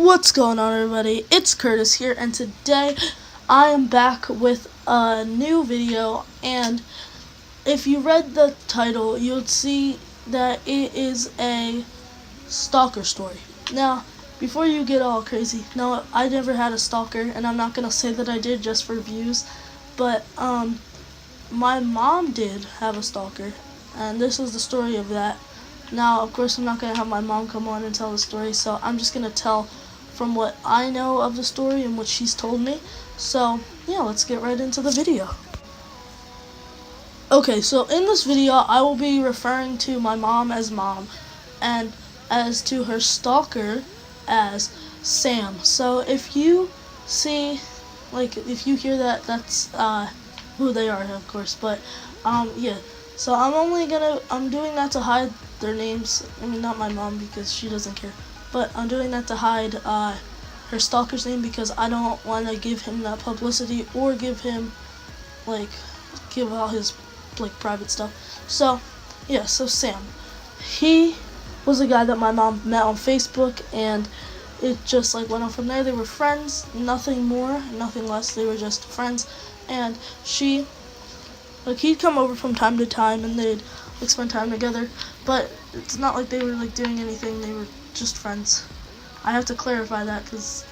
What's going on, everybody? It's Curtis here, and today I am back with a new video. And if you read the title, you'll see that it is a stalker story. Now, before you get all crazy, no, I never had a stalker, and I'm not gonna say that I did just for views, but my mom did have a stalker, and this is the story of that. Now, of course, I'm not going to have my mom come on and tell the story, so I'm just going to tell from what I know of the story and what she's told me. So, yeah, let's get right into the video. Okay, so in this video, I will be referring to my mom as Mom, and as to her stalker as Sam. So if you see, if you hear that, that's who they are, of course. But, yeah. So I'm doing that to hide their names. I mean, not my mom, because she doesn't care. But I'm doing that to hide her stalker's name, because I don't want to give him that publicity or give him, give out his, private stuff. So, yeah, so Sam. He was a guy that my mom met on Facebook, and it just, went on from there. They were friends, nothing more, nothing less. They were just friends. And he'd come over from time to time, and they'd spend time together, but it's not like they were doing anything. They were just friends. I have to clarify that, because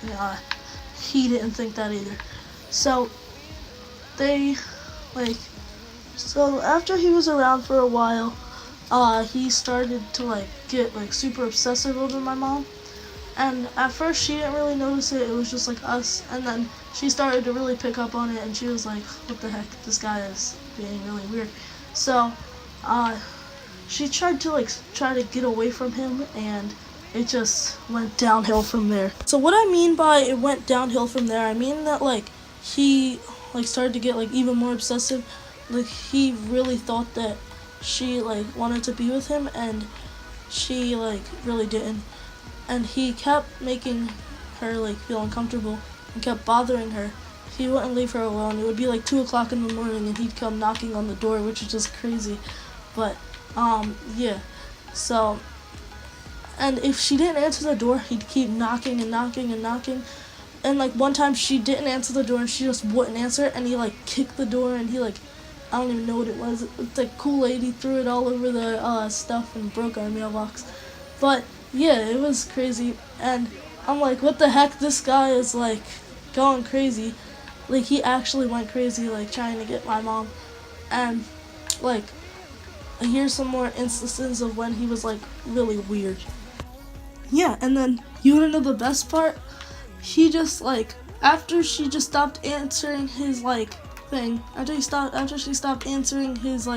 he didn't think that either. So they so after he was around for a while, he started to get super obsessive over my mom. And at first she didn't really notice it. It was just us. And then she started to really pick up on it, and she was like, what the heck, this guy is being really weird. So she tried to get away from him, and it just went downhill from there. So what I mean by it went downhill from there, I mean that he started to get even more obsessive. He really thought that she wanted to be with him, and she really didn't. And he kept making her feel uncomfortable and kept bothering her. He wouldn't leave her alone. It would be 2 o'clock in the morning, and he'd come knocking on the door, which is just crazy. But yeah. So, and if she didn't answer the door, he'd keep knocking and knocking and knocking. And one time she didn't answer the door, and she just wouldn't answer, and he kicked the door, and he I don't even know what it was. It's Kool-Aid. He threw it all over the stuff and broke our mailbox. But yeah, it was crazy, and I'm what the heck, this guy is going crazy. He actually went crazy, trying to get my mom. And here's some more instances of when he was really weird. Yeah, and then you wanna know the best part? He just after she just stopped answering his thing, after she stopped answering his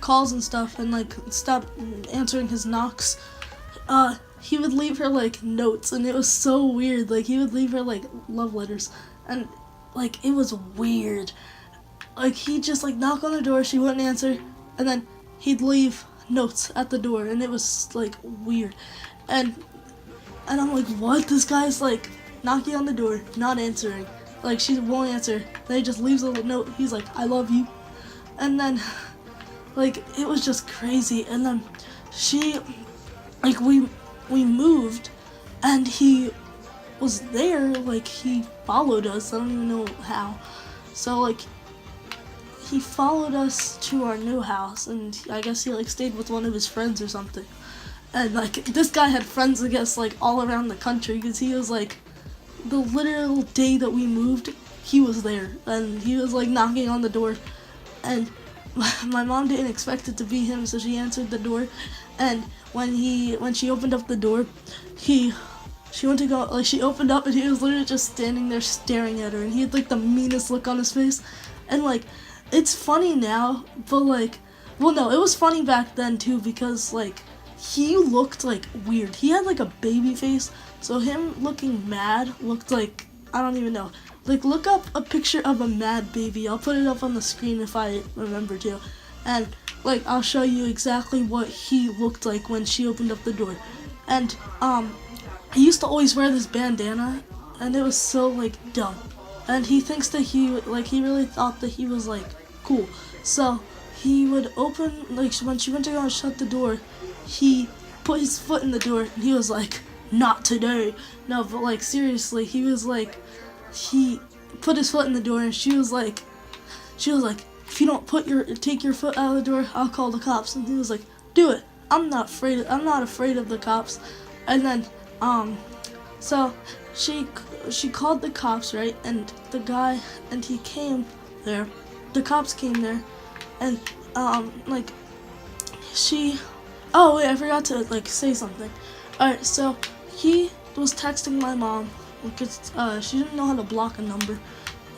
calls and stuff, and stopped answering his knocks, he would leave her notes, and it was so weird. He would leave her love letters, and it was weird. He'd just knock on the door, she wouldn't answer, and then he'd leave notes at the door, and it was weird. And I'm what? This guy's knocking on the door, not answering. She won't answer. Then he just leaves a little note. He's I love you. And then it was just crazy. And then she we moved, and he was there. He followed us. I don't even know how. So he followed us to our new house, and I guess he stayed with one of his friends or something. And this guy had friends, I guess, all around the country, because he was the literal day that we moved, he was there, and he was knocking on the door, and my mom didn't expect it to be him, so she answered the door. And when she opened up the door, she went to go, she opened up, and he was literally just standing there staring at her, and he had the meanest look on his face. And it's funny now, but well, no, it was funny back then too, because he looked weird. He had a baby face, so him looking mad looked I don't even know. Look up a picture of a mad baby. I'll put it up on the screen if I remember to. And I'll show you exactly what he looked like when she opened up the door. And he used to always wear this bandana, and it was so dumb. And he thinks that he really thought that he was cool. So he would open, when she went to go and shut the door, he put his foot in the door, and he was not today. No, but like seriously, he was like, he put his foot in the door, and she was like, if you don't take your foot out of the door, I'll call the cops. And he was like, do it. I'm not afraid of the cops. And then so she called the cops, right? And he came there. The cops came there, and like she. Oh wait, I forgot to like say something. Alright, so he was texting my mom because she didn't know how to block a number,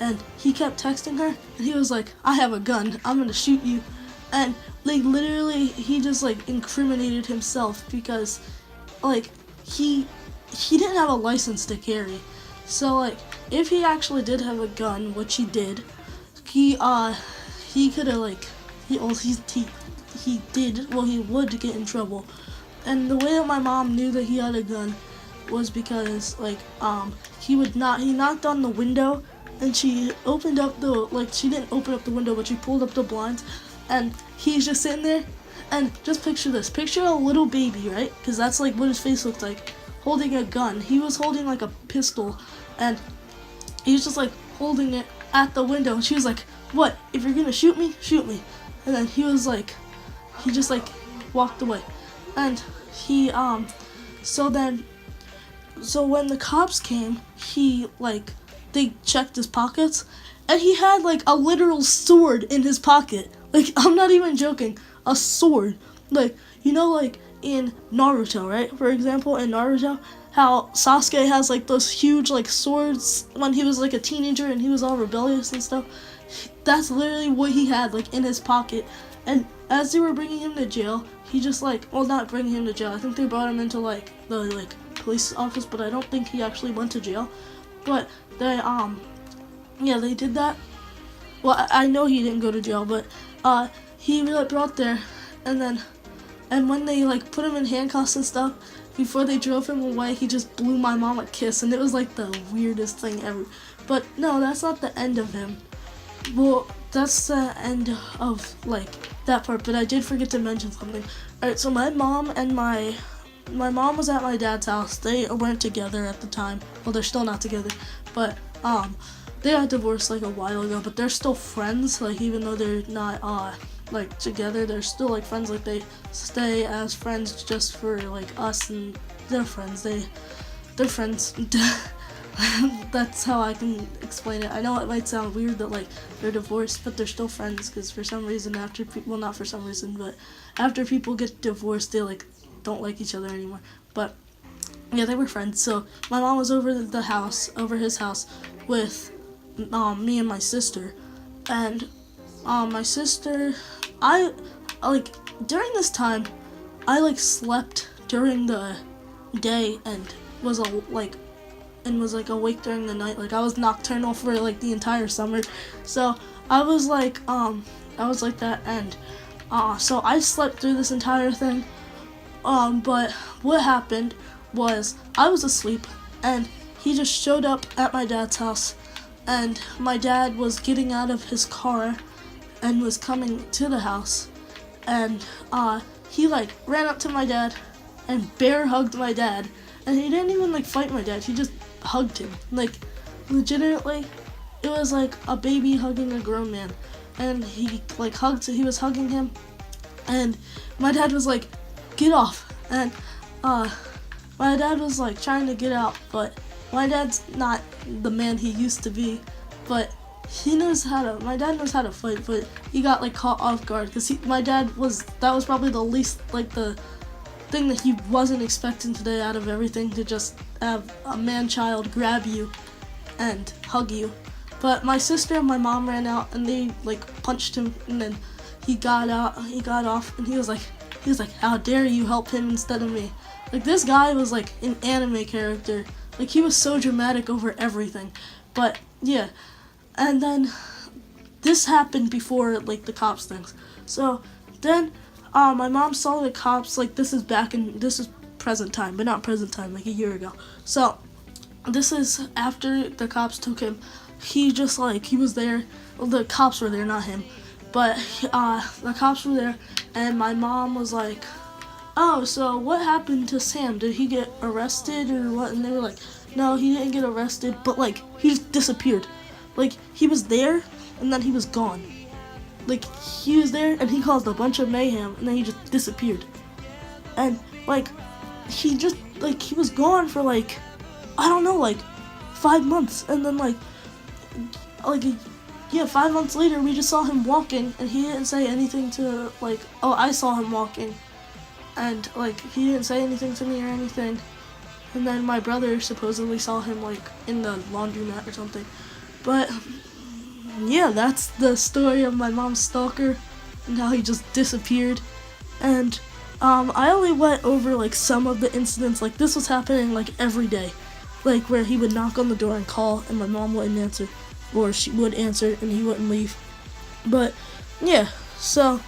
and he kept texting her, and he was like, I have a gun, I'm gonna shoot you. And like literally he just like incriminated himself because like he didn't have a license to carry. So like if he actually did have a gun, which he did, he could have like he would get in trouble. And the way that my mom knew that he had a gun was because like he knocked on the window, and she opened up she didn't open up the window, but she pulled up the blinds, and he's just sitting there. And just picture this, picture a little baby, right? Because that's like what his face looked like, holding a gun. He was holding like a pistol, and he was just like holding it at the window, and she was like, what, if you're gonna shoot me, shoot me. And then he just like walked away. And he so when the cops came, they checked his pockets, and he had like a literal sword in his pocket. Like, I'm not even joking, a sword. Like, you know, like in Naruto, right? For example, in Naruto, how Sasuke has like those huge like swords when he was like a teenager and he was all rebellious and stuff. That's literally what he had like in his pocket. And as they were bringing him to jail, he just not bringing him to jail. I think they brought him into like the police office, but I don't think he actually went to jail. But they they did that. Well, I know he didn't go to jail, but he got brought there, and when they like put him in handcuffs and stuff, before they drove him away, he just blew my mom a kiss, and it was like the weirdest thing ever. But no, that's not the end of him. Well, that's the end of like that part, but I did forget to mention something. Alright, so my mom was at my dad's house. They weren't together at the time. Well, they're still not together, but they got divorced like a while ago, but they're still friends. Like, even though they're not like together, they're still like friends. Like, they stay as friends just for like us, and they're friends. They're friends. That's how I can explain it. I know it might sound weird that like they're divorced, but they're still friends, because for some reason not for some reason, but after people get divorced, they like don't like each other anymore. But yeah, they were friends. So my mom was over his house with me and my sister, and my sister, during this time, I slept during the day and was awake during the night. Like, I was nocturnal for like the entire summer. So I was like that, and so I slept through this entire thing. But what happened was I was asleep, and he just showed up at my dad's house, and my dad was getting out of his car and was coming to the house, and he ran up to my dad and bear hugged my dad, and he didn't even fight my dad. He just hugged him. Legitimately, it was like a baby hugging a grown man, and he was hugging him, and my dad was like, get off, and my dad was trying to get out, but my dad's not the man he used to be, but my dad knows how to fight, but he got caught off guard, because that was probably the least, the thing that he wasn't expecting today out of everything, to just have a man-child grab you and hug you. But my sister and my mom ran out, and they punched him, and then he got off, and he was like, how dare you help him instead of me? This guy was an anime character. He was so dramatic over everything. But yeah, and then this happened before the cops things. So then my mom saw the cops. This is present time, but not present time, a year ago. So this is after the cops took him. He just he was there. Well, the cops were there, not him. But the cops were there, and my mom was oh, so what happened to Sam? Did he get arrested or what? And they were like, no, he didn't get arrested, but like he just disappeared. Like he was there and then he was gone. Like he was there and he caused a bunch of mayhem and then he just disappeared. And like he just like he was gone for like I don't know, like 5 months, and then like yeah, 5 months later we just saw him walking and he didn't say anything to like, oh, I saw him walking and like he didn't say anything to me or anything. And then my brother supposedly saw him like in the laundromat or something. But yeah, that's the story of my mom's stalker and how he just disappeared. And I only went over like some of the incidents. Like this was happening like every day, like where he would knock on the door and call and my mom wouldn't answer, or she would answer and he wouldn't leave. But yeah, so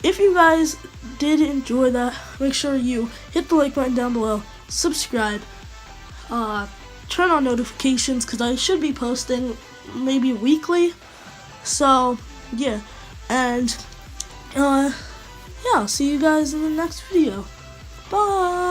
if you guys did enjoy that, make sure you hit the like button down below, subscribe, turn on notifications because I should be posting maybe weekly. So yeah, and yeah, I'll see you guys in the next video. Bye.